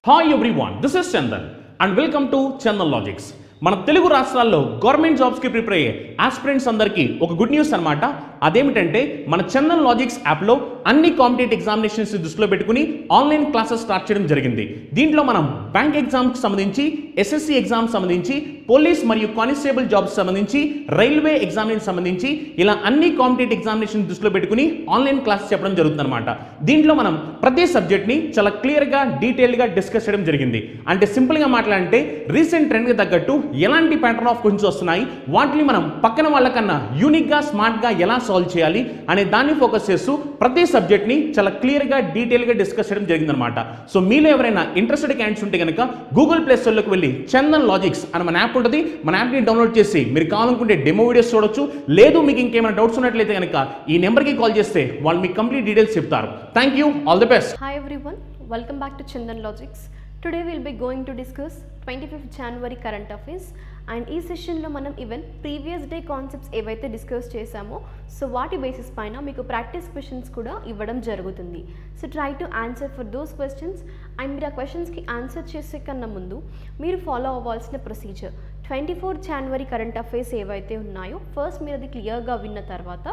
Hi everyone, this is Chandan and welcome to Chandan logics. మన తెలుగు రాష్ట్రాల్లో government జాబ్స్కి ప్రిపేర్ అయ్యే ఆస్పిరెంట్స్ అందరికీ ఒక గుడ్ న్యూస్ అనమాట. అదేమిటంటే మన చందన్ లాజిక్స్ యాప్లో అన్ని కాంపిటేటివ్ ఎగ్జామినేషన్స్ దృష్టిలో పెట్టుకుని ఆన్లైన్ క్లాసెస్ స్టార్ట్ చేయడం జరిగింది. దీంట్లో మనం బ్యాంక్ ఎగ్జామ్కి సంబంధించి, ఎస్ఎస్సి ఎగ్జామ్ సంబంధించి, పోలీస్ మరియు కానిస్టేబుల్ జాబ్స్ సంబంధించి, రైల్వే ఎగ్జామినేషన్ సంబంధించి ఇలా అన్ని కాంపిటేటివ్ ఎగ్జామినేషన్ దృష్టిలో పెట్టుకుని ఆన్లైన్ క్లాస్ చెప్పడం జరుగుతుంది అనమాట. దీంట్లో మనం ప్రతి సబ్జెక్ట్ని చాలా క్లియర్గా డీటెయిల్గా డిస్కస్ చేయడం జరిగింది. అంటే సింపుల్గా మాట్లాడంటే రీసెంట్ ట్రెండ్కి తగ్గట్టు ఎలాంటి ప్యాటర్న్ ఆఫ్ క్వశ్చన్స్ వస్తున్నాయి, వాటిని మనం పక్కన వాళ్ళకన్నా యూనిక్గా స్మార్ట్గా ఎలా సాల్వ్ చేయాలి అనే దాన్ని ఫోకస్ చేస్తూ ప్రతి సబ్జెక్ట్ని చాలా క్లియర్గా డీటెయిల్గా డిస్కస్ చేయడం జరిగిందనమాట. సో మీలో ఎవరైనా ఇంట్రెస్టెడ్ క్యాండిడేట్స్ ఉంటే కనుక గూగుల్ ప్లే స్టోర్లోకి వెళ్ళి చందన్ లాజిక్స్ అని మన యాప్ ఉంటుంది, మన యాప్ని డౌన్లోడ్ చేసి మీరు కావాలనుకుంటే డెమో వీడియోస్ చూడొచ్చు. లేదు మీకు ఇంకేమైనా డౌట్స్ ఉన్నట్లయితే కనుక ఈ నెంబర్కి కాల్ చేస్తే వాళ్ళు మీకు కంప్లీట్ డీటెయిల్స్ చెప్తారు. Thank you, all the best. Hi everyone, welcome back to Chandan Logics. Today we'll be going to discuss 25th January current affairs and ఈ సెషన్లో మనం ఈవెన్ ప్రీవియస్ డే కాన్సెప్ట్స్ ఏవైతే డిస్కస్ చేసామో so వాటి basis పైన మీకు practice questions కూడా ఇవ్వడం జరుగుతుంది. So try to answer for those questions and మీరు ఆ క్వశ్చన్స్కి ఆన్సర్ చేసే కన్నా ముందు మీరు ఫాలో అవ్వాల్సిన procedure 24th January current affairs ఏవైతే ఉన్నాయో ఫస్ట్ మీరు అది క్లియర్గా విన్న తర్వాత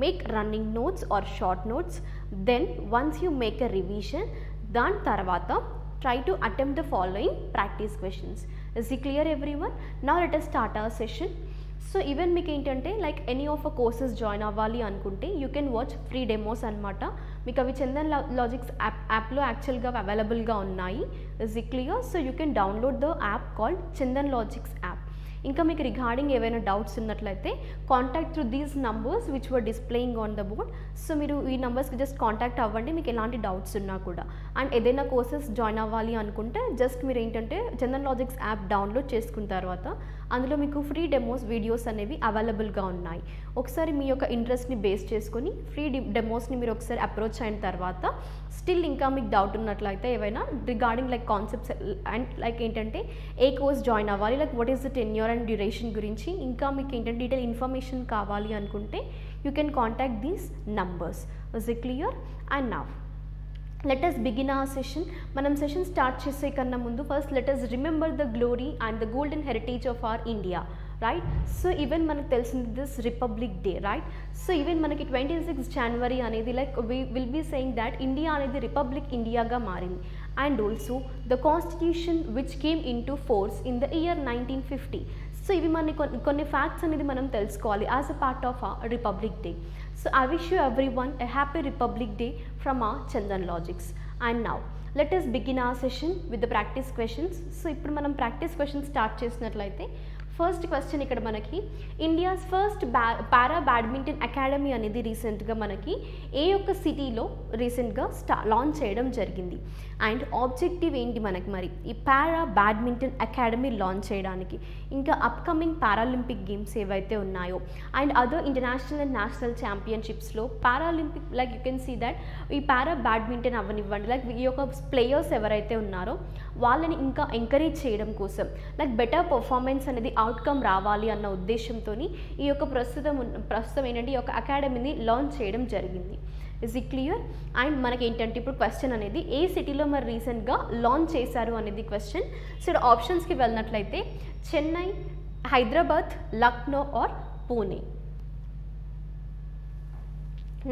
make running notes or short notes. Then once you make a revision, దాని తర్వాత try to attempt the following practice questions. Is it clear everyone? Now let us start our session. So even మీకు ఏంటంటే like any of a courses join అవ్వాలి అనుకుంటే you can watch free demos అనమాట. మీకు అవి Chandan logics యాప్లో యాక్చువల్గా అవైలబుల్గా ఉన్నాయి. Is it clear? So you can download the app called Chandan logics app. ఇంకా మీకు రిగార్డింగ్ ఏవైనా డౌట్స్ ఉన్నట్లయితే contact through these numbers which were displaying on the board. So మీరు ఈ నెంబర్స్కి జస్ట్ కాంటాక్ట్ అవ్వండి మీకు ఎలాంటి డౌట్స్ ఉన్నా కూడా. అండ్ ఏదైనా కోర్సెస్ జాయిన్ అవ్వాలి అనుకుంటే జస్ట్ మీరు ఏంటంటే చందన్ లాజిక్స్ యాప్ డౌన్లోడ్ చేసుకున్న తర్వాత అందులో మీకు ఫ్రీ డెమోస్ వీడియోస్ అనేవి అవైలబుల్గా ఉన్నాయి. ఒకసారి మీ యొక్క ఇంట్రెస్ట్ని బేస్ చేసుకొని ఫ్రీ డెమోస్ని మీరు ఒకసారి అప్రోచ్ అయిన తర్వాత స్టిల్ ఇంకా మీకు డౌట్ ఉన్నట్లయితే ఏవైనా regarding like concepts and like ఏంటంటే ఏ కోర్స్ జాయిన్ అవ్వాలి, like what is the tenure and duration గురించి ఇంకా మీకు ఏంటంటే డీటెయిల్ ఇన్ఫర్మేషన్ కావాలి అనుకుంటే you can contact these numbers. Was it clear? And now let us begin our session. మనం session start చేసే కన్నా ముందు first let us remember the glory and the golden heritage of our India, right? So even మనకు తెలిసింది this Republic Day, right? So even మనకి 26th January అనేది like we will be saying that India అనేది republic ఇండియాగా మారింది. And also the constitution which came into force in the year 1950. So ఇవి కొన్ని facts అనేది మనం తెలుసుకోవాలి as a part of a Republic Day. So I wish you everyone a happy Republic Day from our Chandan Logics. And now let us begin our session with the practice questions. So ఇప్పుడు మనం practice questions start చేసినట్లయితే first question ఇక్కడ మనకి India's first పారా badminton academy అనేది రీసెంట్గా మనకి ఏ యొక్క సిటీలో రీసెంట్గా లాంచ్ చేయడం జరిగింది. అండ్ ఆబ్జెక్టివ్ ఏంటి మనకి మరి ఈ పారా బ్యాడ్మింటన్ అకాడమీ లాంచ్ చేయడానికి, ఇంకా అప్కమింగ్ పారాలింపిక్ గేమ్స్ ఏవైతే ఉన్నాయో and other international and national ఛాంపియన్షిప్స్లో Paralympic like you can see that ఈ పారా బ్యాడ్మింటన్ అవనివ్వండి లైక్ ఈ యొక్క ప్లేయర్స్ ఎవరైతే ఉన్నారో వాళ్ళని ఇంకా ఎంకరేజ్ చేయడం కోసం లైక్ బెటర్ పర్ఫార్మెన్స్ అనేది అవుట్కమ్ రావాలి అన్న ఉద్దేశంతో ఈ యొక్క ప్రస్తుతం ఏంటంటే ఈ యొక్క అకాడమీని లాంచ్ చేయడం జరిగింది. Is it clear? అండ్ మనకి ఏంటంటే ఇప్పుడు క్వశ్చన్ అనేది ఏ సిటీలో మరి రీసెంట్గా లాంచ్ చేశారు అనేది క్వశ్చన్. సో ఆప్షన్స్కి వెళ్ళినట్లయితే చెన్నై, హైదరాబాద్, లక్నో ఆర్ పూణే.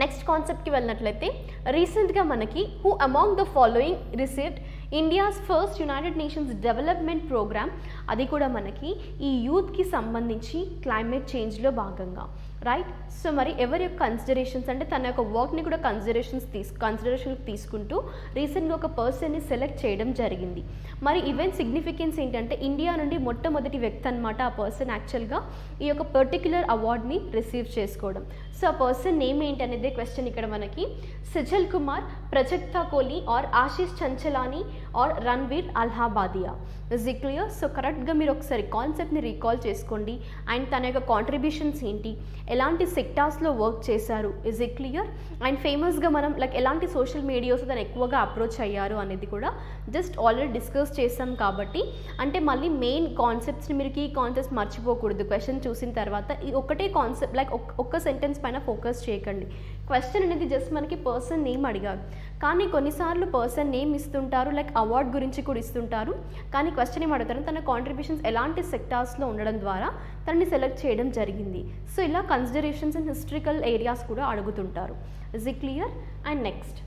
నెక్స్ట్ కాన్సెప్ట్కి వెళ్ళినట్లయితే రీసెంట్గా మనకి who among the following received India's first United Nations Development Programme, అది కూడా మనకి ఈ యూత్కి సంబంధించి క్లైమేట్ చేంజ్లో భాగంగా, రైట్? సో మరి ఎవరి యొక్క కన్సిడరేషన్స్ అంటే తన యొక్క వర్క్ని కూడా కన్సిడరేషన్కి తీసుకుంటూ రీసెంట్గా ఒక పర్సన్ని సెలెక్ట్ చేయడం జరిగింది. మరి ఈవెంట్ సిగ్నిఫికెన్స్ ఏంటంటే ఇండియా నుండి మొట్టమొదటి వ్యక్తి అనమాట ఆ పర్సన్ యాక్చువల్గా ఈ యొక్క పర్టిక్యులర్ అవార్డ్ని రిసీవ్ చేసుకోవడం. సో ఆ పర్సన్ నేమ్ ఏంటి అనేది క్వశ్చన్ ఇక్కడ మనకి. Sajal Kumar, Prajakta Kohli or Ashish Chanchlani or Ranveer Allahbadia. Is it clear? So కరెక్ట్గా మీరు ఒకసారి కాన్సెప్ట్ని రీకాల్ చేసుకోండి అండ్ తన యొక్క కాంట్రిబ్యూషన్స్ ఏంటి, ఎలాంటి సెక్టార్స్లో వర్క్ చేశారు. Is it clear? అండ్ ఫేమస్గా మనం లైక్ ఎలాంటి సోషల్ మీడియాస్ తను ఎక్కువగా అప్రోచ్ అయ్యారు అనేది కూడా జస్ట్ ఆల్రెడీ డిస్కస్ చేస్తాం కాబట్టి అంటే మళ్ళీ మెయిన్ కాన్సెప్ట్స్ని మీరు కీ కాన్సెప్ట్స్ మర్చిపోకూడదు. క్వశ్చన్ చూసిన తర్వాత ఈ ఒకటే కాన్సెప్ట్ లైక్ ఒక్క సెంటెన్స్ పైన ఫోకస్ చేయకండి. క్వశ్చన్ అనేది జస్ట్ మనకి పర్సన్ నేమ్ అడిగారు, కానీ కొన్నిసార్లు పర్సన్ నేమ్ ఇస్తుంటారు, లైక్ అవార్డ్ గురించి కూడా ఇస్తుంటారు, కానీ క్వశ్చన్ ఏం అడుగుతారు, తన కాంట్రిబ్యూషన్స్ ఎలాంటి సెక్టార్స్లో ఉండడం ద్వారా తనని సెలెక్ట్ చేయడం జరిగింది. సో ఇలా కన్సిడరేషన్స్ అండ్ హిస్టరికల్ ఏరియాస్ కూడా అడుగుతుంటారు. Is it clear? And next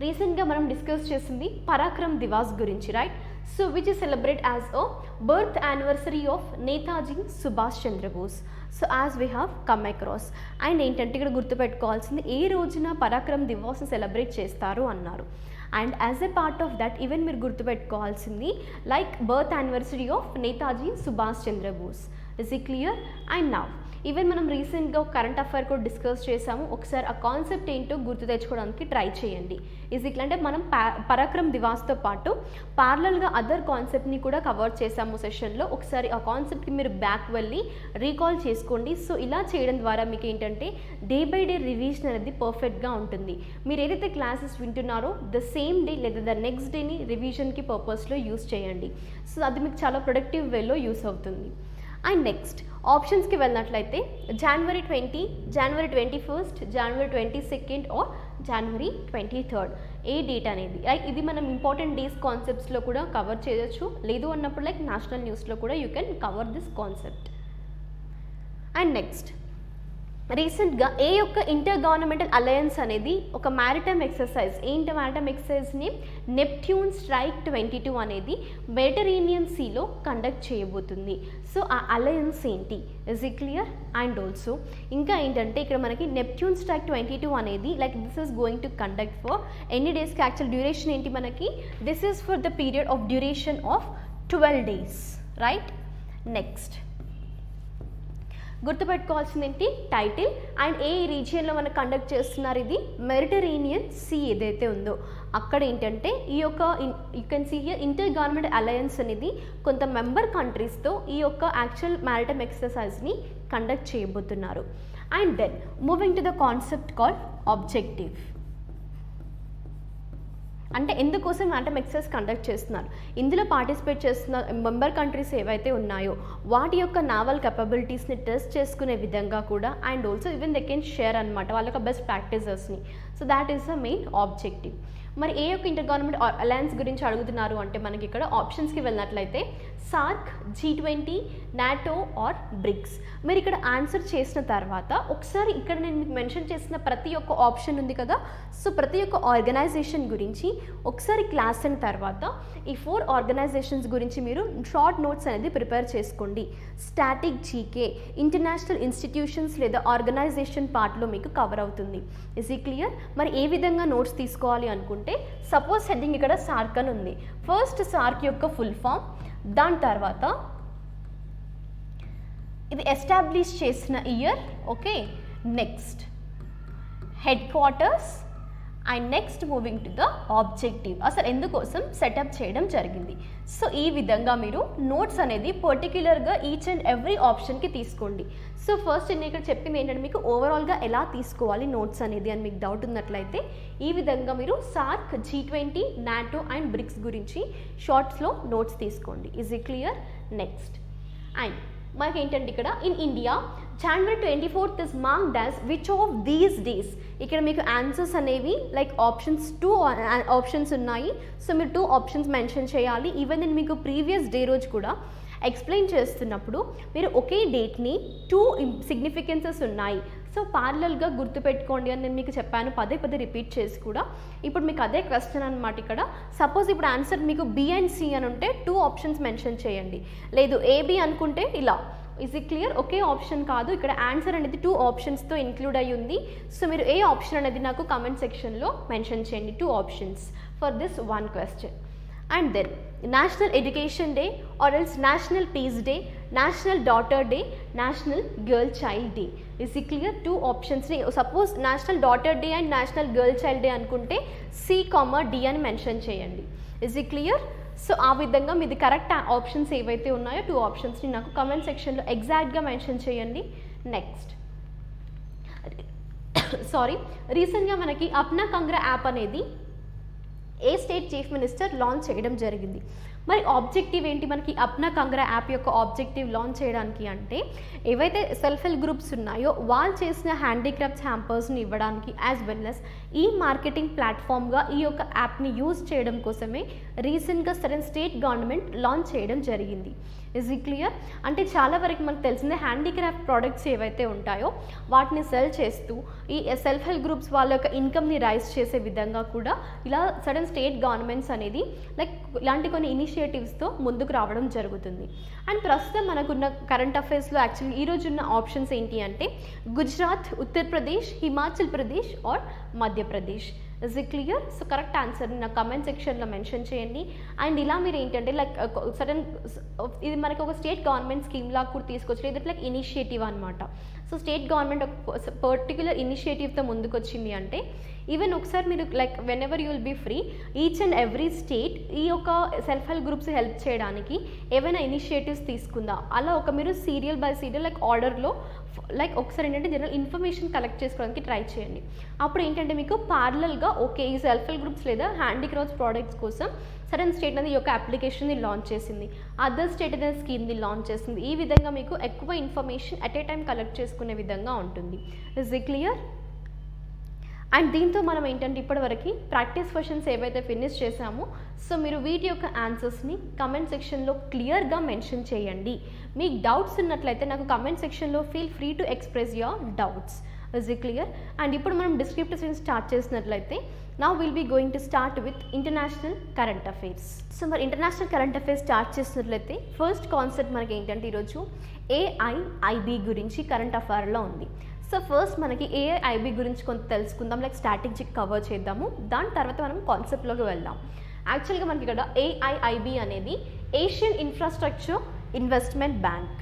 రీసెంట్గా మనం డిస్కస్ చేసింది పరాక్రమ్ దివాస్ గురించి, right? So which is celebrate as a birth anniversary of Netaji Subhash Chandra Bose. So as we have come across. And ఏంటంటే ఇక్కడ గుర్తుపెట్టుకోవాల్సింది ఏ రోజున పరాక్రమ్ దివాస్ని సెలబ్రేట్ చేస్తారు అన్నారు. And as a part of that even మీరు గుర్తుపెట్టుకోవాల్సింది like birth anniversary of Netaji Subhash Chandra Bose. Is it clear? And now even మనం రీసెంట్గా ఒక కరెంట్ అఫైర్ కూడా డిస్కస్ చేసాము, ఒకసారి ఆ కాన్సెప్ట్ ఏంటో గుర్తు తెచ్చుకోవడానికి ట్రై చేయండి. ఈజ్ ఇట్లా అంటే మనం పరాక్రమ్ దివాస్తో పాటు పార్లల్గా అదర్ కాన్సెప్ట్ని కూడా కవర్ చేసాము సెషన్లో. ఒకసారి ఆ కాన్సెప్ట్కి మీరు బ్యాక్ వెళ్ళి రీకాల్ చేసుకోండి. సో ఇలా చేయడం ద్వారా మీకు ఏంటంటే డే బై డే రివిజన్ అనేది పర్ఫెక్ట్గా ఉంటుంది. మీరు ఏదైతే క్లాసెస్ వింటున్నారో ద సేమ్ డే లేదా ద నెక్స్ట్ డేని రివిజన్కి పర్పస్లో యూస్ చేయండి. సో అది మీకు చాలా ప్రొడక్టివ్ వేలో యూస్ అవుతుంది. అండ్ నెక్స్ట్ ఆప్షన్స్కి వెళ్ళినట్లయితే January 20, January 21st, January 22nd or January 23rd ఏ డేట్ అనేది లైక్ ఇది మనం ఇంపార్టెంట్ డేస్ కాన్సెప్ట్స్లో కూడా కవర్ చేయొచ్చు, లేదు అన్నప్పుడు లైక్ నేషనల్ న్యూస్లో కూడా you can cover this concept. And next రీసెంట్గా ఏ యొక్క ఇంటర్ గవర్నమెంటల్ అలయన్స్ అనేది ఒక మ్యారిటైమ్ ఎక్సర్సైజ్, ఏంటి మ్యారిటైమ్ ఎక్సర్సైజ్ని నెప్ట్యూన్ స్ట్రైక్ 22 అనేది మెడిటరేనియన్ సీలో కండక్ట్ చేయబోతుంది. సో ఆ అలయన్స్ ఏంటి? Is it clear? And also ఇంకా ఏంటంటే ఇక్కడ మనకి నెప్ట్యూన్ స్ట్రైక్ 22 అనేది like this is going to conduct for ఎన్ని డేస్కి, యాక్చువల్ డ్యూరేషన్ ఏంటి మనకి, this is for the period of duration of 12 days, right? Next గుర్తుపెట్టుకోవాల్సింది ఏంటి? టైటిల్. అండ్ ఏ రీజియన్లో మనం కండక్ట్ చేస్తున్నారు, ఇది మెడిటరేనియన్ సీ ఏదైతే ఉందో అక్కడ ఏంటంటే ఈ యొక్క you can see here inter government alliance అనేది కొంత మెంబర్ కంట్రీస్తో ఈ యొక్క యాక్చువల్ మ్యారిటైమ్ ఎక్సర్సైజ్ని కండక్ట్ చేయబోతున్నారు. And then moving to the concept called objective. అంటే ఎందుకోసం మ్యారిటైమ్ ఎక్సర్సైజ్ కండక్ట్ చేస్తున్నారు, ఇందులో పార్టిసిపేట్ చేస్తున్న మెంబర్ కంట్రీస్ ఏవైతే ఉన్నాయో వాటి యొక్క నావల్ కెపబిలిటీస్ని టెస్ట్ చేసుకునే విధంగా కూడా and also even they can share అనమాట వాళ్ళ యొక్క బెస్ట్ ప్రాక్టీసెస్ని. So that is the main objective. మరి ఏ యొక్క ఇంటర్ గవర్నమెంట్ అలయన్స్ గురించి అడుగుతున్నారు అంటే మనకి ఇక్కడ ఆప్షన్స్కి వెళ్ళినట్లయితే SAARC, G20, NATO are bricks. మీరు ఇక్కడ ఆన్సర్ చేసిన తర్వాత ఒకసారి ఇక్కడ నేను మీకు మెన్షన్ చేసిన ప్రతి ఒక్క ఆప్షన్ ఉంది కదా, సో ప్రతి ఒక్క ఆర్గనైజేషన్ గురించి ఒకసారి క్లాస్ అయిన తర్వాత ఈ 4 ఆర్గనైజేషన్స్ గురించి మీరు షార్ట్ నోట్స్ అనేది ప్రిపేర్ చేసుకోండి. స్టాటిక్ జీకే ఇంటర్నేషనల్ ఇన్స్టిట్యూషన్స్ లేదా ఆర్గనైజేషన్ పార్ట్లో మీకు కవర్ అవుతుంది. ఇస్ ఈ క్లియర్? మరి ఏ విధంగా నోట్స్ తీసుకోవాలి అనుకుంటే సపోజ్ హెడ్డింగ్ ఇక్కడ సార్క్ అని ఉంది, ఫస్ట్ సార్క్ యొక్క ఫుల్ ఫామ్, దాని తర్వాత ఇది ఎస్టాబ్లిష్ చేసిన year, okay, next head quarters and next moving to the objective, అసలు ఎందుకోసం సెటప్ చేయడం జరిగింది. సో ఈ విధంగా మీరు నోట్స్ అనేది పర్టిక్యులర్గా ఈచ్ అండ్ ఎవ్రీ ఆప్షన్కి తీసుకోండి. సో ఫస్ట్ నేను ఇక్కడ చెప్పింది ఏంటంటే మీకు ఓవరాల్గా ఎలా తీసుకోవాలి నోట్స్ అనేది అని మీకు డౌట్ ఉన్నట్లయితే ఈ విధంగా మీరు SAARC, G20, NATO and bricks గురించి షార్ట్స్లో నోట్స్ తీసుకోండి. Is it clear? Next and మనకి ఏంటంటే ఇక్కడ in India January 24th is marked as which of these days. ఇక్కడ మీకు ఆన్సర్స్ అనేవి లైక్ ఆప్షన్స్ 2 ఆప్షన్స్ ఉన్నాయి. సో మీరు 2 ఆప్షన్స్ మెన్షన్ చేయాలి. ఈవెన్ నేను మీకు ప్రీవియస్ డే రోజు కూడా ఎక్స్ప్లెయిన్ చేస్తున్నప్పుడు మీరు ఒకే డేట్ని 2 సిగ్నిఫికెన్సెస్ ఉన్నాయి, సో పార్లల్గా గుర్తుపెట్టుకోండి అని నేను మీకు చెప్పాను, పదే పదే రిపీట్ చేసి కూడా. ఇప్పుడు మీకు అదే క్వశ్చన్ అనమాట. ఇక్కడ సపోజ్ ఇప్పుడు ఆన్సర్ మీకు బి అండ్ సి అని ఉంటే 2 ఆప్షన్స్ మెన్షన్ చేయండి, లేదు ఏబి అనుకుంటే ఇలా. Is it clear? Okay option కాదు, ఇక్కడ ఆన్సర్ అనేది 2 ఆప్షన్స్తో ఇంక్లూడ్ అయ్యి ఉంది. సో మీరు ఏ ఆప్షన్ అనేది నాకు కామెంట్ సెక్షన్లో మెన్షన్ చేయండి, 2 options for this 1 question. And then national education day or else national peace day, national daughter day, national girl child day. Is it clear? 2 ఆప్షన్స్ని suppose national daughter day and national girl child day అనుకుంటే C, D అని mention చేయండి. Is it clear? So ఆ విధంగా మీది correct options ఏవైతే ఉన్నాయో 2 ఆప్షన్స్ని నాకు కమెంట్ సెక్షన్లో ఎగ్జాక్ట్గా మెన్షన్ చేయండి. నెక్స్ట్ సారీ, రీసెంట్గా మనకి అప్నా కంగ్రా యాప్ అనేది ఏ స్టేట్ చీఫ్ మినిస్టర్ లాంచ్ చేయడం జరిగింది. మరి ఆబ్జెక్టివ్ ఏంటి మనకి అప్నా కంగ్రా యాప్ యొక్క ఆబ్జెక్టివ్ లాంచ్ చేయడానికి అంటే ఏవైతే సెల్ఫ్ హెల్ప్ గ్రూప్స్ ఉన్నాయో వాళ్ళు చేసిన హ్యాండీక్రాఫ్ట్స్ హ్యాంపర్స్ని ఇవ్వడానికి యాజ్ వెల్ as ఈ మార్కెటింగ్ ప్లాట్ఫామ్గా ఈ యొక్క యాప్ని యూజ్ చేయడం కోసమే రీసెంట్గా సడన్ స్టేట్ గవర్నమెంట్ లాంచ్ చేయడం జరిగింది. ఇస్ ఈ క్లియర్? అంటే చాలా వరకు మనకు తెలిసిందే హ్యాండీక్రాఫ్ట్ ప్రోడక్ట్స్ ఏవైతే ఉంటాయో వాటిని సెల్ చేస్తూ ఈ సెల్ఫ్ హెల్ప్ గ్రూప్స్ వాళ్ళ యొక్క ఇన్కమ్ని రైజ్ చేసే విధంగా కూడా ఇలా సడన్ స్టేట్ గవర్నమెంట్స్ అనేది లైక్ ఇలాంటి కొన్ని ఇనిషియేటివ్స్తో ముందుకు రావడం జరుగుతుంది. అండ్ ప్రస్తుతం మనకున్న కరెంట్ అఫైర్స్లో యాక్చువల్లీ ఈరోజు ఉన్న ఆప్షన్స్ ఏంటి అంటే Gujarat, Uttar Pradesh, Himachal Pradesh or Madhya Pradesh. Is it clear? So correct ఆన్సర్ని నా కమెంట్ సెక్షన్లో మెన్షన్ చేయండి. అండ్ ఇలా మీరు ఏంటంటే లైక్ సడన్ ఇది మనకి ఒక స్టేట్ గవర్నమెంట్ స్కీమ్ లాగా కూడా తీసుకొచ్చి ఇది లైక్ ఇనిషియేటివ్ అనమాట. సో స్టేట్ గవర్నమెంట్ ఒక పర్టికులర్ ఇనిషియేటివ్తో ముందుకు వచ్చింది అంటే ఈవెన్ ఒకసారి మీరు like whenever you will be free each and every state ఈ యొక్క సెల్ఫ్ హెల్ప్ గ్రూప్స్ హెల్ప్ చేయడానికి ఏవైనా ఇనిషియేటివ్స్ తీసుకుందా అలా ఒక మీరు సీరియల్ బై సీరియల్ లైక్ ఆర్డర్లో లైక్ ఒకసారి ఏంటంటే జనరల్ ఇన్ఫర్మేషన్ కలెక్ట్ చేసుకోవడానికి ట్రై చేయండి. అప్పుడు ఏంటంటే మీకు ప్యారలల్గా ఓకే ఈ సెల్ఫ్ హెల్ప్ గ్రూప్స్ లేదా హ్యాండీక్రాఫ్ట్స్ ప్రోడక్ట్స్ కోసం సడన్ స్టేట్ అనేది ఈ యొక్క అప్లికేషన్ని లాంచ్ చేసింది, అదర్ స్టేట్ అనేది స్కీమ్ని లాంచ్ చేసింది. ఈ విధంగా మీకు ఎక్కువ information at a time collect చేసుకునే విధంగా ఉంటుంది. Is it clear? అండ్ దీంతో మనం ఏంటంటే ఇప్పటివరకు ప్రాక్టీస్ క్వశ్చన్స్ ఏవైతే ఫినిష్ చేసామో సో మీరు వీటి యొక్క ఆన్సర్స్ని కమెంట్ సెక్షన్లో క్లియర్గా మెన్షన్ చేయండి. మీకు డౌట్స్ ఉన్నట్లయితే నాకు కమెంట్ సెక్షన్లో feel free to express your doubts. Is it clear? And ఇప్పుడు మనం డిస్క్రిప్టివ్ సెషన్ స్టార్ట్ చేసినట్లయితే now will be going to start with international current affairs. So మరి ఇంటర్నేషనల్ కరెంట్ అఫైర్స్ స్టార్ట్ చేసినట్లయితే ఫస్ట్ కాన్సెప్ట్ మనకి ఏంటంటే ఈరోజు AIIB గురించి current అఫైర్లో ఉంది. సో ఫస్ట్ మనకి ఏఐఐబి గురించి కొంత తెలుసుకుందాం, లైక్ స్ట్రాటజిక్ కవర్ చేద్దాము, దాని తర్వాత మనం కాన్సెప్ట్లోకి వెళ్దాం. యాక్చువల్గా మనకి ఇక్కడ ఏఐఐబి అనేది Asian infrastructure investment bank.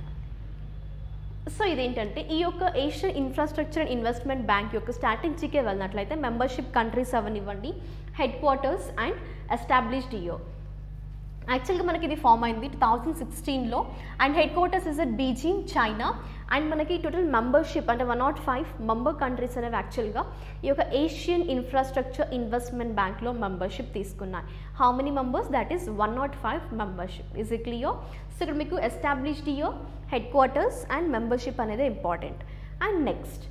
So ఇదేంటంటే ఈ యొక్క Asian infrastructure and investment bank యొక్క స్ట్రాటజీకే వెళ్ళినట్లయితే మెంబర్షిప్ కంట్రీస్ అవనివ్వండి, headquarters and established year. యాక్చువల్గా మనకి ఇది ఫామ్ అయింది 2016లో and headquarters is at Beijing, China. And మనకి టోటల్ మెంబర్షిప్ అంటే 105 మెంబర్ కంట్రీస్ అనేవి యాక్చువల్గా ఈ యొక్క ఏషియన్ ఇన్ఫ్రాస్ట్రక్చర్ ఇన్వెస్ట్మెంట్ బ్యాంక్లో మెంబర్షిప్ తీసుకున్నాయి. How many members? That is 105 membership. Is it clear? So ఇక్కడ మీకు established year, head quarters and membership అనేది ఇంపార్టెంట్. అండ్ నెక్స్ట్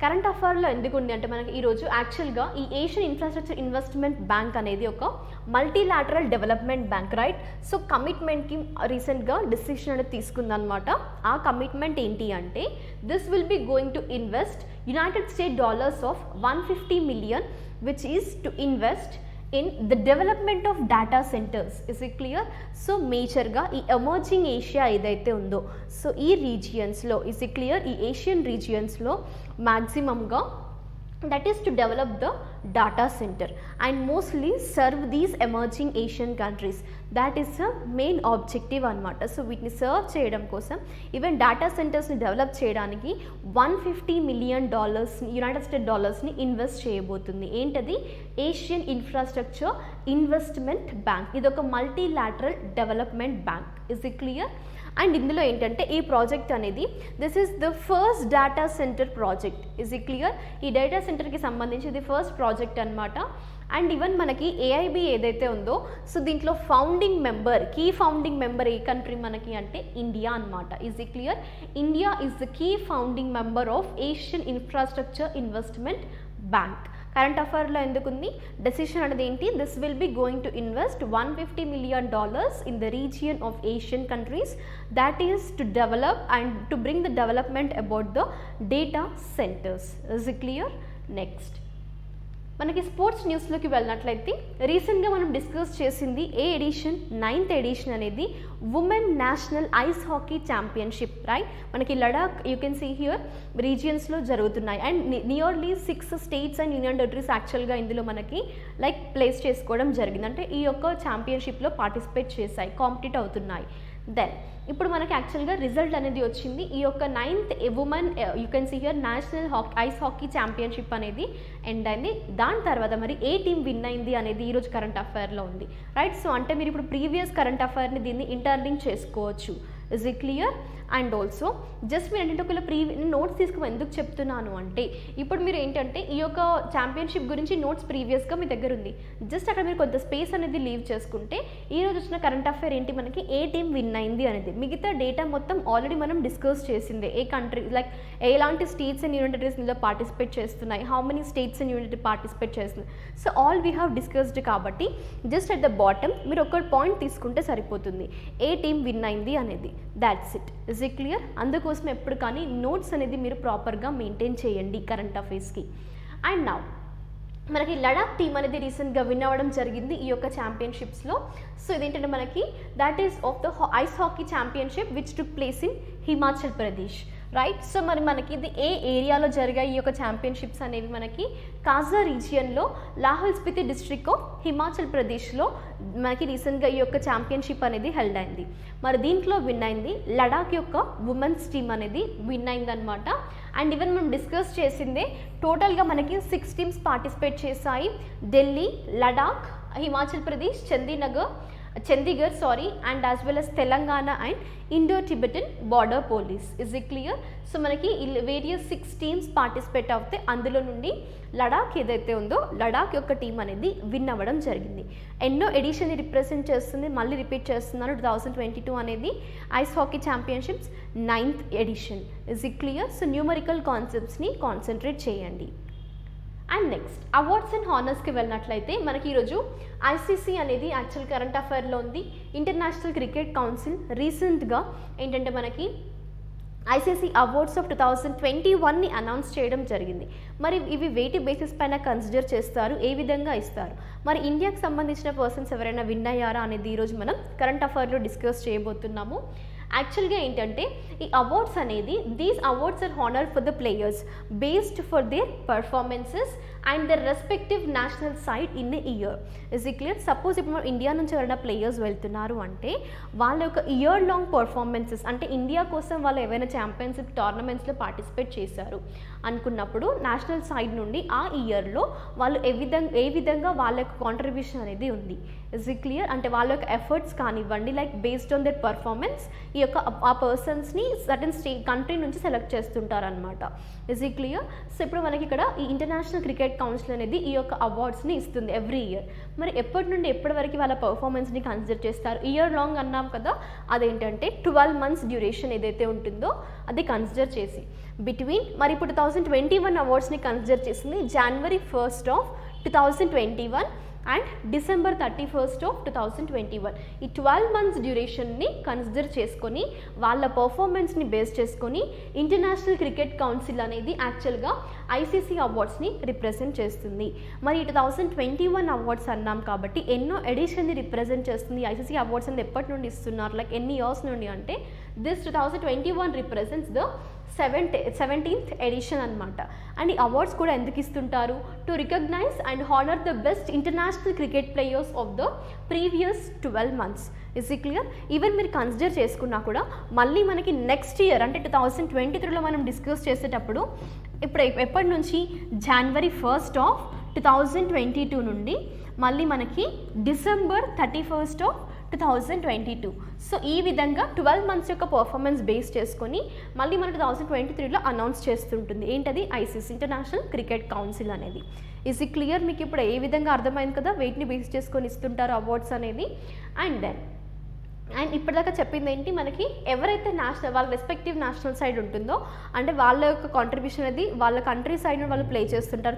కరెంట్ అఫైర్లో ఎందుకు ఉంది అంటే మనకి ఈరోజు యాక్చువల్గా ఈ ఏషియన్ ఇన్ఫ్రాస్ట్రక్చర్ ఇన్వెస్ట్మెంట్ బ్యాంక్ అనేది ఒక multilateral development bank, right? So కమిట్మెంట్కి రీసెంట్గా డిసిషన్ అనేది తీసుకుందనమాట. ఆ కమిట్మెంట్ ఏంటి అంటే this will be going to invest United State dollars of 150 million which is to invest in the development of data centers. Is it clear? So మేజర్గా ఈ emerging Asia ఏదైతే ఉందో సో ఈ రీజియన్స్లో ఇస్ ఇట్ క్లియర్ ఈ Asian రీజియన్స్లో మ్యాక్సిమంగా that is to develop the data center and mostly serve these emerging Asian countries. That is the main objective అనమాట. So వీటిని serve చేయడం కోసం ఈవెన్ డేటా సెంటర్స్ని డెవలప్ చేయడానికి $150 million United state డాలర్స్ని invest చేయబోతుంది. ఏంటది? Asian infrastructure investment bank. ఇది ఒక multilateral development bank. Is it clear? And ఇందులో ఏంటంటే ఈ ప్రాజెక్ట్ అనేది this is the first data centre project. Is it clear? ఈ డేటా సెంటర్కి సంబంధించి ఇది ఫస్ట్ ప్రాజెక్ట్ అనమాట. అండ్ ఈవెన్ మనకి ఏఐబి ఏదైతే ఉందో సో దీంట్లో కీ ఫౌండింగ్ మెంబర్ ఏ కంట్రీ మనకి అంటే ఇండియా అనమాట. Is it clear? India is the key founding member of Asian infrastructure investment bank. Current అఫైర్లో ఎందుకుంది? డెసిషన్ అనేది ఏంటి? This will be going to invest $150 million in the region of Asian countries that is to develop and to bring the development about the data centers. Is it clear? Next మనకి sports న్యూస్లోకి వెళ్ళినట్లయితే రీసెంట్గా మనం discuss చేసింది ఏ edition 9th edition అనేది women national ice hockey championship, right? మనకి Ladakh you can see here రీజియన్స్లో జరుగుతున్నాయి and nearly 6 states and union territories యాక్చువల్గా ఇందులో మనకి లైక్ ప్లేస్ చేసుకోవడం జరిగింది. అంటే ఈ యొక్క ఛాంపియన్షిప్లో పార్టిసిపేట్ చేశాయి, కాంపిటీట్ అవుతున్నాయి. దెన్ ఇప్పుడు మనకి యాక్చువల్గా రిజల్ట్ అనేది వచ్చింది. ఈ యొక్క 9th women you can see here national ice hockey championship అనేది ఎండ్ అయింది. దాని తర్వాత మరి ఏ టీం విన్ అయింది అనేది ఈరోజు కరెంట్ అఫైర్లో ఉంది, రైట్? సో అంటే మీరు ఇప్పుడు ప్రీవియస్ కరెంట్ అఫైర్ని దీన్ని ఇంటర్లింక్ చేసుకోవచ్చు. Is it clear? And also just మీరు ఏంటంటే ఒకవేళ నోట్స్ తీసుకుని ఎందుకు చెప్తున్నాను అంటే ఇప్పుడు మీరు ఏంటంటే ఈ యొక్క ఛాంపియన్షిప్ గురించి నోట్స్ ప్రీవియస్గా మీ దగ్గర ఉంది, జస్ట్ అక్కడ మీరు కొంత స్పేస్ అనేది లీవ్ చేసుకుంటే ఈ రోజు వచ్చిన కరెంట్ అఫైర్ ఏంటి మనకి ఏ టీం విన్ అయింది అనేది, మిగతా డేటా మొత్తం ఆల్రెడీ మనం డిస్కస్ చేసిందే. ఏ కంట్రీ లైక్ ఎలాంటి స్టేట్స్ అండ్ యూనిటరీస్ ఇందులో పార్టిసిపేట్ చేస్తున్నాయి, how many states and unitary participate చేస్తున్నాయి, so all we have discussed. కాబట్టి జస్ట్ అట్ ద బాటమ్ మీరు ఒక పాయింట్ తీసుకుంటే సరిపోతుంది, ఏ టీం విన్ అయింది అనేది. That's it. Is it clear? అందుకోసం ఎప్పుడు కానీ నోట్స్ అనేది మీరు ప్రాపర్గా మెయింటైన్ చేయండి కరెంట్ అఫైర్స్కి. అండ్ నౌ మనకి లడాక్ టీం అనేది రీసెంట్గా విన్ అవ్వడం జరిగింది ఈ యొక్క ఛాంపియన్షిప్స్లో. సో ఇదేంటంటే మనకి that is of the ice hockey championship which took place in Himachal Pradesh, right? So మరి మనకి ఇది ఏ ఏరియాలో జరిగాయి ఈ యొక్క ఛాంపియన్షిప్స్ అనేవి మనకి కాజా రీజియన్లో లాహోల్ స్పితి డిస్ట్రిక్ట్ ఆఫ్ హిమాచల్ ప్రదేశ్లో మనకి రీసెంట్గా ఈ యొక్క ఛాంపియన్షిప్ అనేది హెల్డ్ అయింది. మరి దీంట్లో విన్ అయింది లడాక్ యొక్క ఉమెన్స్ టీమ్ అనేది విన్ అయింది అనమాట. అండ్ ఈవెన్ మనం డిస్కస్ చేసిందే టోటల్గా మనకి 6 టీమ్స్ పార్టిసిపేట్ చేశాయి. Delhi, Ladakh, Himachal Pradesh, Chandigarh and as well as Telangana and Indo Tibetan border police. Is it clear? So మనకి వేరియస్ 6 టీమ్స్ పార్టిసిపేట్ అవుతే అందులో నుండి లడాక్ ఏదైతే ఉందో లడాక్ యొక్క టీం అనేది విన్ అవ్వడం జరిగింది. ఎన్నో ఎడిషన్ని రిప్రజెంట్ చేస్తుంది, మళ్ళీ రిపీట్ చేస్తున్నాను, 2022 అనేది ice hockey championships 9th edition. Is it clear? So numerical కాన్సెప్ట్స్ని కాన్సన్ట్రేట్ చేయండి. అండ్ నెక్స్ట్ అవార్డ్స్ అండ్ హానర్స్కి వెళ్ళినట్లయితే మనకి ఈరోజు ఐసీసీ అనేది యాక్చువల్ కరెంట్ అఫైర్లో ఉంది. ఇంటర్నేషనల్ క్రికెట్ కౌన్సిల్ రీసెంట్గా ఏంటంటే మనకి ఐసీసీ అవార్డ్స్ ఆఫ్ 2021ని అనౌన్స్ చేయడం జరిగింది. మరి ఇవి వేటి బేసిస్ పైన కన్సిడర్ చేస్తారు, ఏ విధంగా ఇస్తారు, మరి ఇండియాకి సంబంధించిన పర్సన్స్ ఎవరైనా విన్ అయ్యారా అనేది ఈరోజు మనం కరెంట్ అఫైర్లో డిస్కస్ చేయబోతున్నాము. యాక్చువల్గా ఏంటంటే ఈ అవార్డ్స్ అనేది these awards are honour for the players based for their performances and their respective national side in a year. Is it clear? Suppose ఇప్పుడు మనం ఇండియా నుంచి ఎవరైనా ప్లేయర్స్ వెళ్తున్నారు అంటే వాళ్ళ యొక్క ఇయర్ లాంగ్ పర్ఫార్మెన్సెస్ అంటే ఇండియా కోసం వాళ్ళు ఏవైనా ఛాంపియన్షిప్ టోర్నమెంట్స్లో పార్టిసిపేట్ చేశారు అనుకున్నప్పుడు నేషనల్ సైడ్ నుండి ఆ ఇయర్లో వాళ్ళు ఏ విధంగా వాళ్ళ యొక్క కాంట్రిబ్యూషన్ అనేది ఉంది. Is it clear? అంటే వాళ్ళ యొక్క ఎఫర్ట్స్ కానివ్వండి like based on their performance ఈ యొక్క ఆ పర్సన్స్ని సర్టన్ కంట్రీ నుంచి సెలెక్ట్ చేస్తుంటారు అనమాట. Is it clear? సో ఇప్పుడు మనకి ఇక్కడ ఈ ఇంటర్నేషనల్ క్రికెట్ కౌన్సిల్ అనేది ఈ యొక్క అవార్డ్స్ని ఇస్తుంది ఎవ్రీ ఇయర్. మరి ఎప్పటి నుండి ఎప్పటి వరకు వాళ్ళ పర్ఫార్మెన్స్ని కన్సిడర్ చేస్తారు? ఇయర్ లాంగ్ అన్నాం కదా, అదేంటంటే 12 months డ్యూరేషన్ ఏదైతే ఉంటుందో అది కన్సిడర్ చేసి బిట్వీన్ మరి ఇప్పుడు 2021 అవార్డ్స్ని కన్సిడర్ చేసింది January 1st of 2021 and December 31st of 2021. ఈ 12 months డ్యూరేషన్ని కన్సిడర్ చేసుకొని వాళ్ళ పర్ఫార్మెన్స్ని బేస్ చేసుకొని ఇంటర్నేషనల్ క్రికెట్ కౌన్సిల్ అనేది యాక్చువల్గా ఐసీసీ అవార్డ్స్ని రిప్రజెంట్ చేస్తుంది. మరి 2021 అవార్డ్స్ అన్నాం కాబట్టి ఎన్నో ఎడిషన్ని రిప్రజెంట్ చేస్తుంది. ఐసీసీ అవార్డ్స్ అనేది ఎప్పటి నుండి ఇస్తున్నారు, లైక్ ఎన్ని ఇయర్స్ నుండి అంటే this 2021 represents the 17th edition అనమాట. అండ్ ఈ అవార్డ్స్ కూడా ఎందుకు ఇస్తుంటారు? To recognise and honour the best international cricket players of the previous 12 months. Is it clear? Even మీరు కన్సిడర్ చేసుకున్నా కూడా మళ్ళీ మనకి నెక్స్ట్ ఇయర్ అంటే 2023లో మనం డిస్కస్ చేసేటప్పుడు ఇప్పుడు ఎప్పటి నుంచి January 1st of 2022 నుండి మళ్ళీ మనకి December 31st of 2022. సో ఈ విధంగా 12 months యొక్క పర్ఫార్మెన్స్ బేస్ చేసుకొని మళ్ళీ మన 2023లో అనౌన్స్ చేస్తుంటుంది ఏంటది ఐసీసీ ఇంటర్నేషనల్ క్రికెట్ కౌన్సిల్ అనేది. Is it clear? మీకు ఇప్పుడు ఏ విధంగా అర్థమైంది కదా వేటిని బేస్ చేసుకొని ఇస్తుంటారు అవార్డ్స్ అనేది. అండ్ ఇప్పటిదాకా చెప్పింది ఏంటి, మనకి ఎవరైతే వాళ్ళ రెస్పెక్టివ్ నేషనల్ సైడ్ ఉంటుందో అంటే వాళ్ళ యొక్క కాంట్రిబ్యూషన్ అనేది వాళ్ళ కంట్రీ సైడ్ వాళ్ళు ప్లే చేస్తుంటారు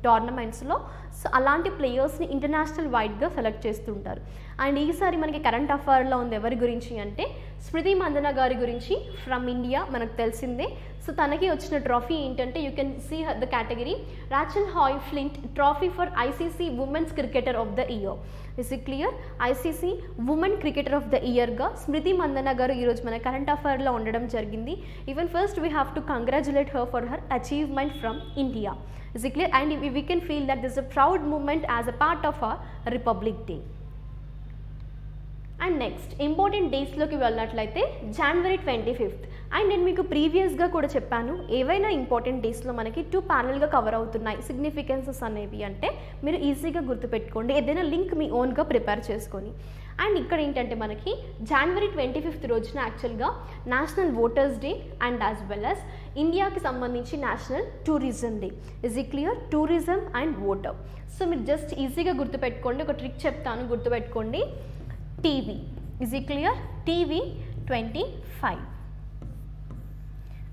టోర్నమెంట్స్లో. సో అలాంటి ప్లేయర్స్ని ఇంటర్నేషనల్ వైడ్గా సెలెక్ట్ చేస్తుంటారు. అండ్ ఈసారి మనకి కరెంట్ అఫైర్లో ఉంది ఎవరి గురించి అంటే స్మృతి మందన గారి గురించి ఫ్రమ్ ఇండియా, మనకు తెలిసిందే. సో తనకి వచ్చిన ట్రాఫీ ఏంటంటే you can see the category Rachael Heyhoe Flint trophy for ICC women's cricketer of the year. Is it clear? ICC women cricketer of the ఇయర్గా స్మృతి మందన గారు ఈరోజు మన కరెంట్ అఫైర్లో ఉండడం జరిగింది. Even first we have to congratulate her for her achievement from India. Is it clear? And we can feel that this is a proud moment as a part of our Republic Day. And next important డేస్లోకి వెళ్ళినట్లయితే జనవరి 25th. And నేను మీకు ప్రీవియస్గా కూడా చెప్పాను, ఏవైనా important డేస్లో మనకి 2 ప్యానల్గా కవర్ అవుతున్నాయి సిగ్నిఫికెన్సెస్ అనేవి అంటే మీరు ఈజీగా గుర్తుపెట్టుకోండి, ఏదైనా లింక్ మీ ఓన్గా ప్రిపేర్ చేసుకొని. అండ్ ఇక్కడ ఏంటంటే మనకి జనవరి 25th రోజున యాక్చువల్గా national voters day and as well as ఇండియాకి సంబంధించి national tourism day. Is it clear? Tourism and voter. So మీరు జస్ట్ ఈజీగా గుర్తుపెట్టుకోండి, ఒక ట్రిక్ చెప్తాను గుర్తుపెట్టుకోండి. TV is it clear? TV 25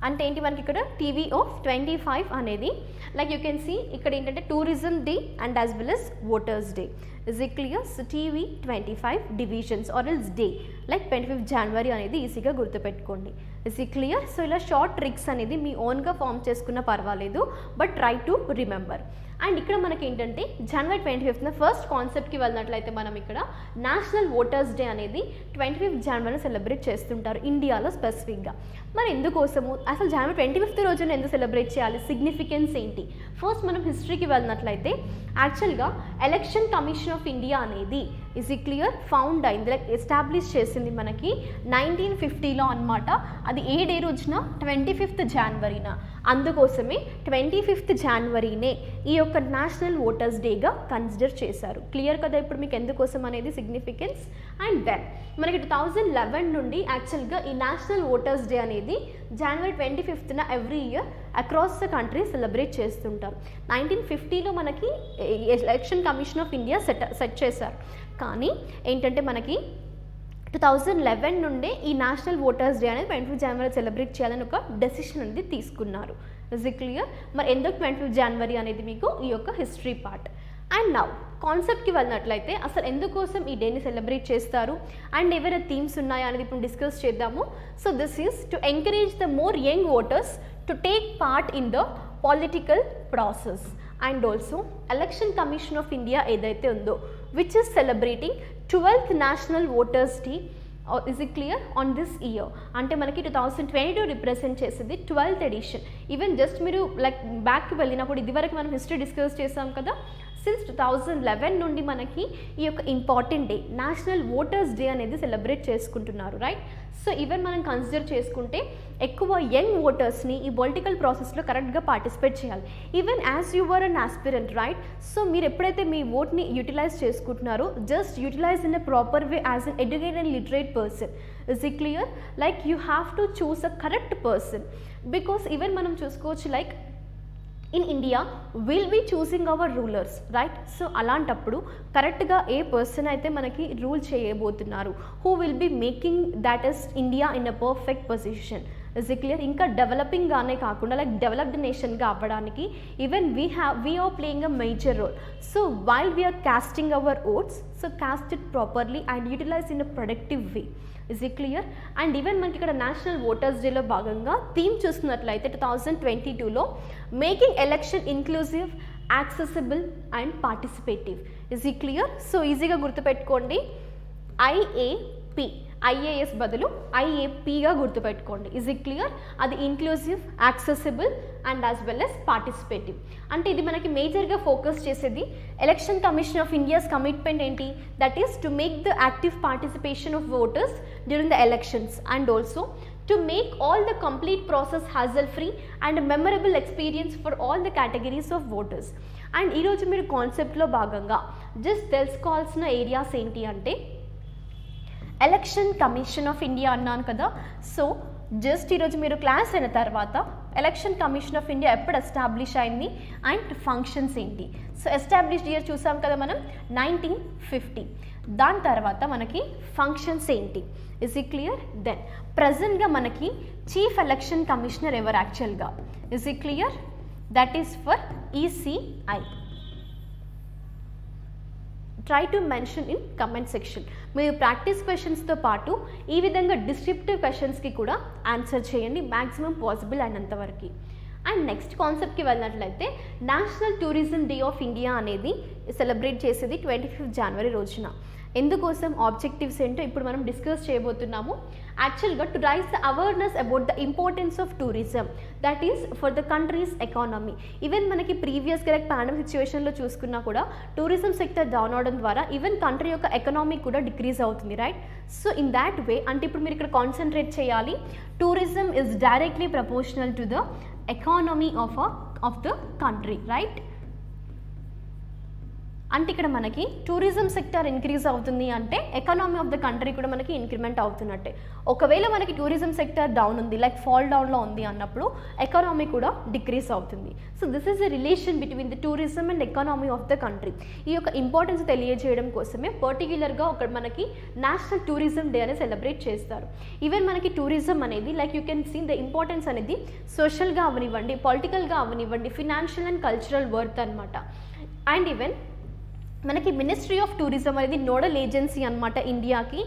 అంటే ఏంటి మనకి ఇక్కడ టీవీ ఆఫ్ 25 అనేది లైక్ యూ కెన్ సీ ఇక్కడ ఏంటంటే tourism day and as well as voters day. Is it clear? So TV 25 divisions or else day like 25th January అనేది ఈజీగా గుర్తుపెట్టుకోండి. Is it clear? సో ఇలా షార్ట్ ట్రిక్స్ అనేది మీ ఓన్గా form చేసుకున్న పర్వాలేదు, but try to remember. And ఇక్కడ మనకి ఏంటంటే జనవరి 25th ఫస్ట్ కాన్సెప్ట్కి వెళ్ళినట్లయితే మనం ఇక్కడ నేషనల్ ఓటర్స్ డే అనేది 25th January సెలబ్రేట్ చేస్తుంటారు ఇండియాలో స్పెసిఫిక్గా. మరి ఎందుకోసము అసలు జనవరి 25th రోజున ఎందుకు సెలబ్రేట్ చేయాలి, సిగ్నిఫికెన్స్ ఏంటి? ఫస్ట్ మనం హిస్టరీకి వెళ్ళినట్లయితే యాక్చువల్గా ఎలక్షన్ కమిషన్ ఆఫ్ ఇండియా అనేది ఇజ్ ఇట్ క్లియర్ ఫౌండ్ అయింది, లైక్ ఎస్టాబ్లిష్ చేసింది మనకి 1950లో అనమాట. అది ఏ డే రోజున? 25th Januaryన. అందుకోసమే 25th Januaryనే ఈ యొక్క నేషనల్ ఓటర్స్ డేగా కన్సిడర్ చేశారు. క్లియర్ కదా ఇప్పుడు మీకు ఎందుకోసం అనేది సిగ్నిఫికెన్స్? అండ్ దెన్ మనకి 2011 నుండి యాక్చువల్గా ఈ నేషనల్ ఓటర్స్ డే అనేది జనవరి 25th every year across the country celebrate చేస్తుంటారు. 1950లో మనకి election commission of India set చేశారు, కానీ ఏంటంటే మనకి 2011 నుండే ఈ నేషనల్ ఓటర్స్ డే అనేది 25th January సెలబ్రేట్ చేయాలని ఒక డెసిషన్ అనేది తీసుకున్నారు. Is it clear? మరి ఎందుకు 25th January అనేది మీకు ఈ యొక్క హిస్టరీ పార్ట్. అండ్ నౌ కాన్సెప్ట్కి వెళ్ళినట్లయితే అసలు ఎందుకోసం ఈ డేని సెలబ్రేట్ చేస్తారు అండ్ ఏవైనా థీమ్స్ ఉన్నాయా అనేది ఇప్పుడు డిస్కస్ చేద్దాము. So this is to encourage the more young voters to take part in the political process. And also election commission of India ఏదైతే ఉందో which is celebrating 12th national voters day. Is it clear? On this year అంటే మనకి 2022 represent చేసేది 12th edition. Even just మీరు like బ్యాక్కి వెళ్ళినప్పుడు ఇదివరకు మనం హిస్టరీ డిస్కస్ చేసాం కదా, సిన్స్ 2011 నుండి మనకి ఈ యొక్క important day national voters day అనేది సెలబ్రేట్ చేసుకుంటున్నారు, రైట్? సో ఈవెన్ మనం కన్సిడర్ చేసుకుంటే ఎక్కువ యంగ్ ఓటర్స్ని ఈ పొలిటికల్ ప్రాసెస్లో కరెక్ట్గా పార్టిసిపేట్ చేయాలి. Even as you were an aspirant, right? So మీరు ఎప్పుడైతే మీ ఓట్ని యూటిలైజ్ చేసుకుంటున్నారో just utilize in a proper way as an educated and literate person. Is it clear? Like you have to choose a correct person, because even మనం చూసుకోవచ్చు like in India will be choosing our rulers, right? So అలాంటప్పుడు కరెక్ట్గా ఏ person అయితే మనకి rule చేయబోతున్నారు, who will be making that is India in a perfect position. Is it clear? ఇంకా డెవలపింగ్గానే కాకుండా లైక్ డెవలప్డ్ నేషన్గా అవ్వడానికి even we are playing a major role. So while we are casting our votes, so cast it properly and utilize in a productive way. Is it clear? And even మనకి ఇక్కడ national voters డేలో భాగంగా theme చూస్తున్నట్లయితే 2022లో making election inclusive, accessible and participative. Is it clear? So ఈజీగా గుర్తుపెట్టుకోండి, IAP, IAS బదులు ఐఏపీగా గుర్తుపెట్టుకోండి. Is it clear? అది inclusive, accessible and as well as participative. అంటే ఇది మనకి మేజర్గా ఫోకస్ చేసేది election commission of India's commitment ఏంటి? That is to make the active participation of voters during the elections and also to make all the complete process hassle free and a memorable experience for all the categories of voters. And ఈరోజు మీరు కాన్సెప్ట్లో భాగంగా just తెలుసుకోవాల్సిన areas ఏంటి అంటే election commission of India అన్నాను కదా. So just ఈరోజు మీరు క్లాస్ అయిన తర్వాత ఎలక్షన్ కమిషన్ ఆఫ్ ఇండియా ఎప్పుడు ఎస్టాబ్లిష్ అయింది అండ్ ఫంక్షన్స్ ఏంటి. సో ఎస్టాబ్లిష్డ్ ఇయర్ చూసాం కదా మనం 1950. దాని తర్వాత మనకి ఫంక్షన్స్ ఏంటి? Is it clear? దెన్ ప్రజెంట్గా మనకి చీఫ్ ఎలక్షన్ కమిషనర్ ఎవరు యాక్చువల్గా? Is it clear? That is for ECI. Try to mention in comment section. మీరు ప్రాక్టీస్ క్వశ్చన్స్తో పాటు ఈ విధంగా డిస్క్రిప్టివ్ క్వశ్చన్స్కి కూడా ఆన్సర్ చేయండి మ్యాక్సిమం పాసిబుల్ అయినంతవరకు. అండ్ నెక్స్ట్ కాన్సెప్ట్కి వెళ్ళినట్లయితే national tourism day of India అనేది సెలబ్రేట్ చేసేది 25th January రోజున. ఎందుకోసం, ఆబ్జెక్టివ్స్ ఏంటో ఇప్పుడు మనం డిస్కస్ చేయబోతున్నాము. యాక్చువల్గా to raise the awareness about the importance of tourism, that is for the country's economy. Even మనకి ప్రీవియస్గా లైక్ పాండమిక్ సిచ్యువేషన్లో చూసుకున్నా కూడా టూరిజం సెక్టర్ డౌన్ అవడం ద్వారా ఈవెన్ కంట్రీ యొక్క ఎకనామీ కూడా డిక్రీజ్ అవుతుంది, right? So in that way, అంటే ఇప్పుడు మీరు ఇక్కడ కాన్సన్ట్రేట్ చేయాలి, tourism is directly proportional to the economy of the country, right? అంటే ఇక్కడ మనకి టూరిజం సెక్టర్ ఇంక్రీజ్ అవుతుంది అంటే ఎకానమీ ఆఫ్ ద కంట్రీ కూడా మనకి ఇంక్రిమెంట్ అవుతున్నట్టే. ఒకవేళ మనకి టూరిజం సెక్టర్ డౌన్ ఉంది, లైక్ ఫాల్ డౌన్లో ఉంది అన్నప్పుడు ఎకానమీ కూడా డిక్రీజ్ అవుతుంది. So this is the relation between the tourism and economy of the country. ఈ యొక్క ఇంపార్టెన్స్ తెలియజేయడం కోసమే పర్టిక్యులర్గా ఒక మనకి నేషనల్ టూరిజం డే అనేది సెలబ్రేట్ చేస్తారు. ఈవెన్ మనకి టూరిజం అనేది like you can see the importance అనేది సోషల్గా అవనివ్వండి, పొలిటికల్గా అవనివ్వండి, ఫినాన్షియల్ అండ్ కల్చరల్ వర్త్ అనమాట. అండ్ ఈవెన్ మనకి మినిస్ట్రీ ఆఫ్ టూరిజం అనేది నోడల్ ఏజెన్సీ అనమాట ఇండియాకి.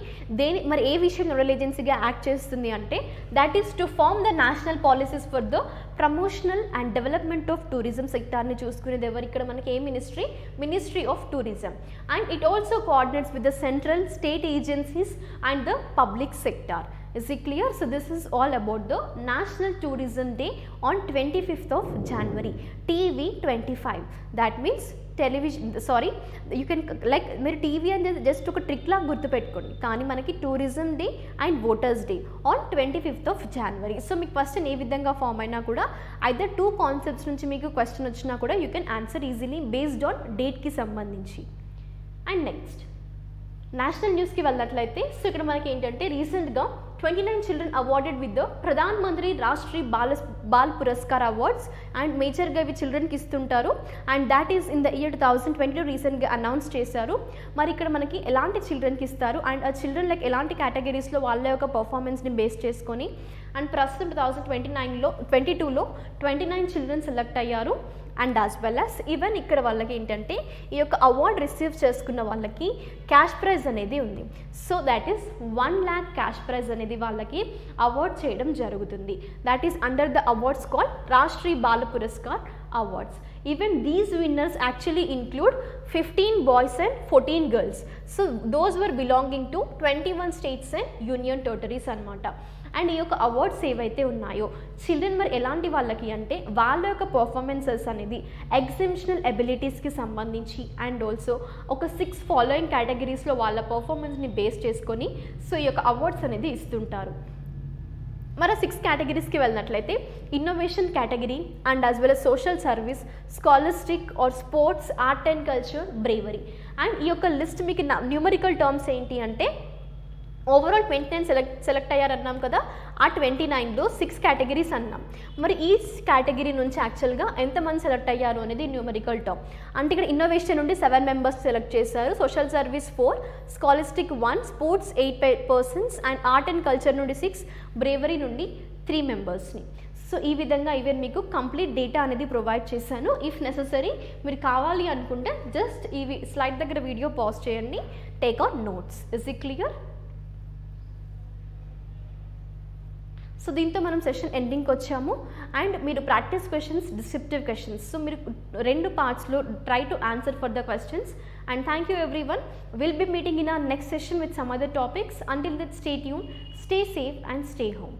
మరి ఏ విషయం నోడల్ ఏజెన్సీగా యాక్ట్ చేస్తుంది అంటే that is to form the national policies for the promotional and development of tourism సెక్టార్ని చూసుకునేది ఎవరు ఇక్కడ మనకి? ఏ ministry? Ministry of tourism. And it also coordinates with the central, state agencies and the public sector. Is it clear? So this is all about the National Tourism Day on 25th of January, TV25. That means television, sorry, you can like మీరు TV అనేది just ఒక trick లాగా గుర్తుపెట్టుకోండి, కానీ మనకి tourism day and voters day on 25th of January. So మీకు question ఏ విధంగా form అయినా కూడా ఐదర్ 2 కాన్సెప్ట్స్ నుంచి మీకు క్వశ్చన్ వచ్చినా కూడా you can answer easily based on డేట్కి సంబంధించి. అండ్ నెక్స్ట్ నేషనల్ న్యూస్కి వెళ్ళినట్లయితే, సో ఇక్కడ మనకి ఏంటంటే రీసెంట్గా 29 children awarded with the Pradhan Mantri Rashtriya ball Puraskar awards. And మేజర్గా ఇవి చిల్డ్రన్కి ఇస్తుంటారు. And that is in the year 2022 రీసెంట్గా అనౌన్స్ చేశారు. మరి ఇక్కడ మనకి ఎలాంటి చిల్డ్రన్కి ఇస్తారు అండ్ ఆ చిల్డ్రన్ లైక్ ఎలాంటి కేటగిరీస్లో వాళ్ళ యొక్క పర్ఫార్మెన్స్ని బేస్ చేసుకొని. అండ్ ప్రస్తుతం 2022లో 29 చిల్డ్రన్ సెలెక్ట్ అయ్యారు. And as well as even ఇక్కడ వాళ్ళకి ఏంటంటే ఈ యొక్క అవార్డ్ రిసీవ్ చేసుకున్న వాళ్ళకి క్యాష్ ప్రైజ్ అనేది ఉంది. So that is 1 lakh cash prize అనేది వాళ్ళకి అవార్డ్ చేయడం జరుగుతుంది. That is under the awards called Rashtriya Bala Puraskar awards. Even these winners actually include 15 boys and 14 girls. So those were belonging to 21 states and union territories అన్నమాట. And ఈ యొక్క awards ఏవైతే ఉన్నాయో children మరి ఎలాంటి వాళ్ళకి అంటే వాళ్ళ యొక్క పర్ఫార్మెన్సెస్ అనేది ఎగ్జిబిషనల్ ఎబిలిటీస్కి సంబంధించి అండ్ ఆల్సో ఒక 6 ఫాలోయింగ్ కేటగిరీస్లో వాళ్ళ పర్ఫార్మెన్స్ని బేస్ చేసుకొని సో ఈ యొక్క అవార్డ్స్ అనేది ఇస్తుంటారు. మరి 6 కేటగిరీస్కి వెళ్ళినట్లయితే innovation category and as well as social service, scholastic or sports, art and culture, bravery. And ఈ యొక్క లిస్ట్ మీకు న్యూమరికల్ టర్మ్స్ ఏంటి అంటే ఓవరాల్ 29 సెలెక్ట్ అయ్యారన్నాం కదా, ఆ 29లో 6 కేటగిరీస్ అన్నాం. మరి ఈ కేటగిరీ నుంచి యాక్చువల్గా ఎంతమంది సెలెక్ట్ అయ్యారు అనేది న్యూమరికల్ టర్మ్. అంటే ఇక్కడ ఇన్నోవేషన్ నుండి 7 మెంబర్స్ సెలెక్ట్ చేశారు, social service 4, scholastic 1, sports 8 persons and art and culture నుండి 6, బ్రేవరీ నుండి 3 మెంబర్స్ని. సో ఈ విధంగా ఈవెన్ మీకు కంప్లీట్ డేటా అనేది ప్రొవైడ్ చేశాను. ఇఫ్ నెససరీ మీరు కావాలి అనుకుంటే జస్ట్ ఈ స్లైడ్ దగ్గర వీడియో పాజ్ చేయండి, take on notes. Is it clear? So దీంతో మనం సెషన్ ఎండింగ్కి వచ్చాము. అండ్ మీరు practice questions, descriptive questions, so మీరు 2 పార్ట్స్లో try to answer for the questions. And thank you everyone. Will be meeting in our next session with some other topics. Until then, stay tuned, stay safe and stay home.